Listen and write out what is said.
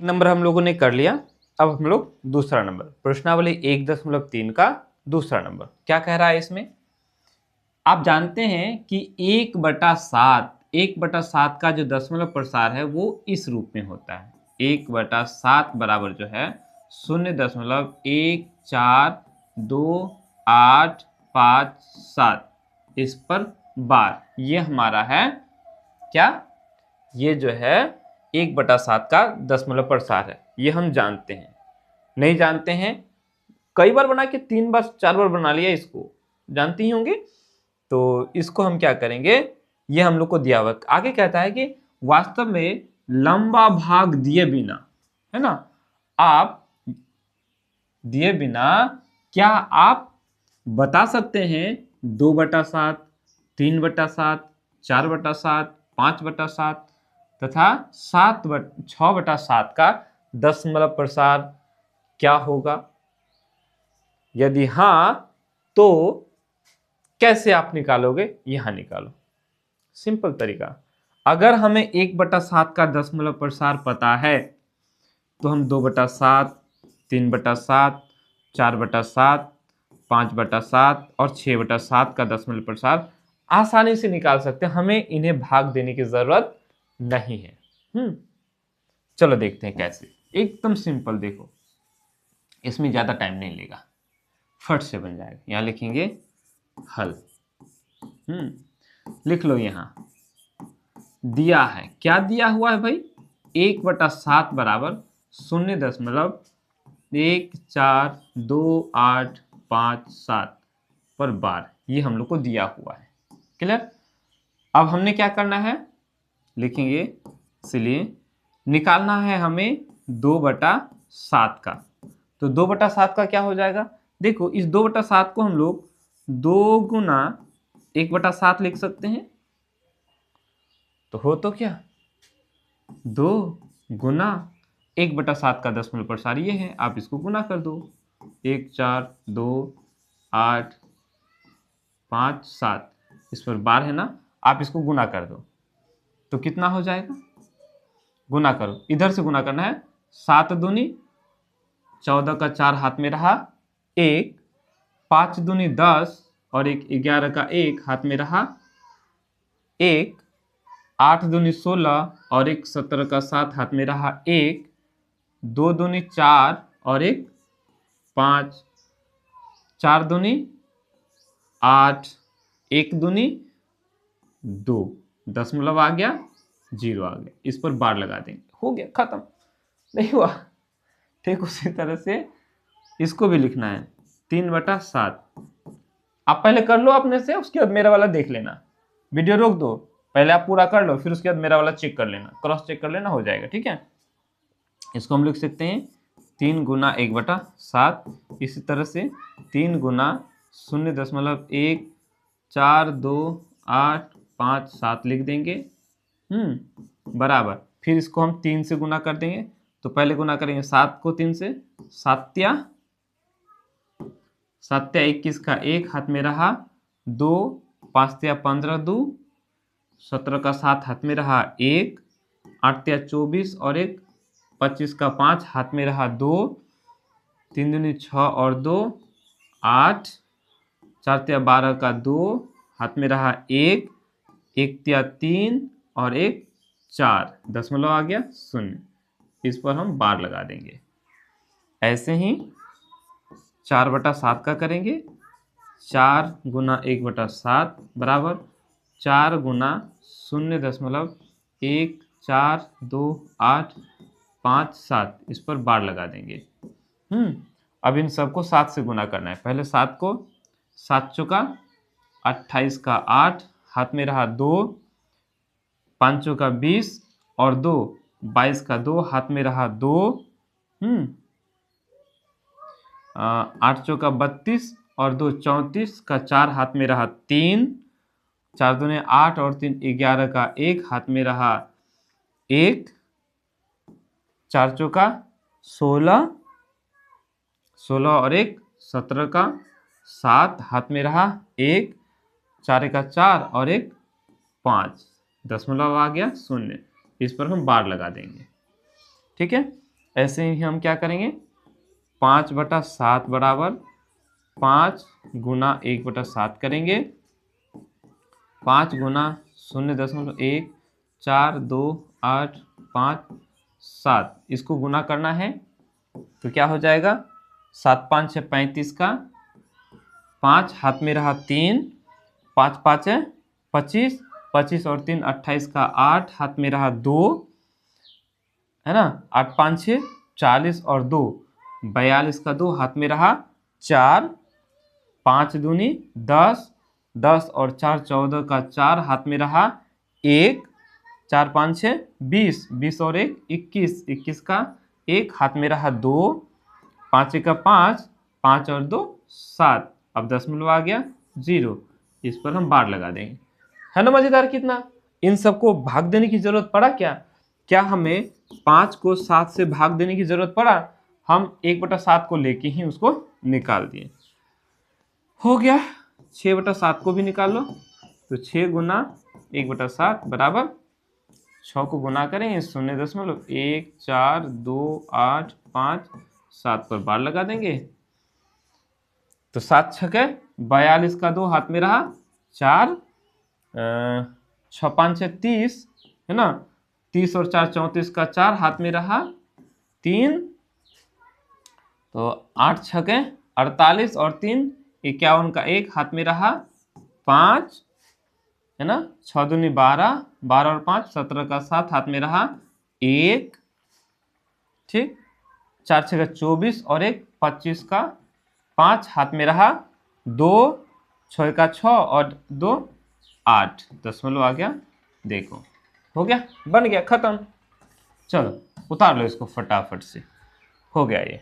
Number हम लोगों ने कर लिया। अब हम लोग दूसरा नंबर, प्रश्नावली 1.3 का दूसरा नंबर क्या कह रहा है इसमें। आप जानते हैं कि 1/7 का जो दशमलव प्रसार है वो इस रूप में होता है। 1/7 बराबर जो है 0.1428557 इस पर बार। ये हमारा है क्या, ये जो है 1/7 का दशमलव प्रसार है। ये हम जानते हैं। नहीं जानते हैं, कई बार बना के 3 बार 4 बार बना लिया, इसको जानते ही होंगे। तो इसको हम क्या करेंगे, ये हम लोग को दिया हुआ। आगे कहता है कि वास्तव में लंबा भाग दिए बिना, है ना, आप दिए बिना क्या आप बता सकते हैं 2/7, 3/7, 4/7, 5/7 तथा 6/7 का दशमलव प्रसार क्या होगा? यदि हाँ तो कैसे आप निकालोगे? यहां निकालो, सिंपल तरीका। अगर हमें 1/7 का दशमलव प्रसार पता है तो हम 2/7, 3/7, 4/7, 5/7 और 6/7 का दशमलव प्रसार आसानी से निकाल सकते हैं। हमें इन्हें भाग देने की जरूरत नहीं है। चलो देखते हैं कैसे। एकदम सिंपल, देखो इसमें ज्यादा टाइम नहीं लेगा, फट से बन जाएगा। यहां लिखेंगे हल। लिख लो। यहां दिया है, क्या दिया हुआ है भाई, 1/7 बराबर 0.1428557 पर बार। ये हम लोग को दिया हुआ है। क्लियर? अब हमने क्या करना है, लिखेंगे, इसलिए निकालना है हमें 2/7 का। तो 2/7 का क्या हो जाएगा, देखो इस 2/7 को हम लोग 2 गुना 1/7 लिख सकते हैं। तो हो तो क्या, 2 गुना 1/7 का दशमलव प्रसार ये है, आप इसको गुना कर दो। 1 4 2 8 5 7, इस पर बार है ना, आप इसको गुना कर दो तो कितना हो जाएगा, गुना करो, इधर से गुना करना है। 7 दूनी 14 का 4 हाथ में रहा 1, 5 दूनी 10 और 1 11 का 1 हाथ में रहा 1, 8 दूनी 16 और 1 17 का 7 हाथ में रहा 1, 2 दूनी 4 और 1 5, 4 दूनी 8, 1 दूनी 2, दशमलव आ गया, 0 आ गया। इस पर बार लगा देंगे, हो गया, खत्म। नहीं हुआ? ठीक उसी तरह से इसको भी लिखना है 3/7। आप पहले कर लो अपने से, उसके बाद मेरा वाला देख लेना। वीडियो रोक दो, पहले आप पूरा कर लो, फिर उसके बाद मेरा वाला चेक कर लेना, क्रॉस चेक कर लेना, हो जाएगा। ठीक है, इसको हम लिख सकते हैं 3 गुना 1/7। इसी तरह से 3 गुना 0.1428557 लिख देंगे। बराबर, फिर इसको हम 3 से गुना कर देंगे। तो पहले गुना करेंगे 7 को 3 से, 7 21 का 1 हाथ में रहा 2, 5 15 2, 17 का 7 हाथ में रहा 1, 8 24 और 1 25 का 5 हाथ में रहा 2, 3 दूनी 6 और 2 8, 4 12 का 2 हाथ में रहा 1, 1 3 और 1 4, दशमलव आ गया 0। इस पर हम बार लगा देंगे। ऐसे ही 4/7 का करेंगे। 4 गुना 1/7 बराबर 4 गुना 0.1428557, इस पर बार लगा देंगे। अब इन सबको 7 से गुना करना है। पहले 7 को, 7 चौका 28 का 8 हाथ में रहा 2, 5 चौका 20 और 2, 22 का 2 हाथ में रहा 2, 8 चौका 32 और 2 34 का 4 हाथ में रहा 3, 4 दूने 8 और 3 11 का 1 हाथ में रहा 1, 4 चौका 16 और 1 17 का 7 हाथ में रहा 1, 4 का 4 और 1 5, दशमलव आ गया 0। इस पर हम बार लगा देंगे। ठीक है, ऐसे ही हम क्या करेंगे, 5/7 बराबर 5 गुना 1/7 करेंगे। 5 गुना 0.1 4 2 8 5 7, इसको गुना करना है तो क्या हो जाएगा, 7 5 है 35 का, 5 हाथ में रहा 3, 5 5 है 25, 25 और 3 28 का, 8 हाथ में रहा 2 है ना, 8 5 6 40 और 2 42 का, 2 हाथ में रहा 4, 5 दूनी 10, 10 और 4 14 का, 4 हाथ में रहा 1, 4 5 6 20, 20 और 1 21, 21 का, 1 हाथ में रहा 2, 5 का 5, 5 और 2 7, अब दशमलव आ गया 0, इस पर हम बार लगा देंगे। है ना मजेदार कितना। इन सबको भाग देने की जरूरत पड़ा क्या, क्या हमें 5 को 7 से भाग देने की जरूरत पड़ा, हम 1/7 को लेके ही उसको निकाल दिए। हो गया, 6/7 को भी निकाल लो, तो 6 गुना 1/7 बराबर 6 को गुना करें 0.142857 पर बार लगा देंगे, तो 7 छके 42 का, 2 हाथ में रहा 4, 6 5 6 30 है ना, 30 और 4 34 का, 4 हाथ में रहा 3, तो 8 छके 48 और 3 51 का, 1 हाथ में रहा 5 है ना, 6 दूनी 12, 12 और 5 17 का, 7 हाथ में रहा 1, ठीक, 4 छः 24 और 1 25 का, 5 हाथ में रहा 2, 6 का 6 और 2 8, दशमलव आ गया। देखो हो गया, बन गया, खत्म। चलो उतार लो इसको फटाफट से, हो गया ये।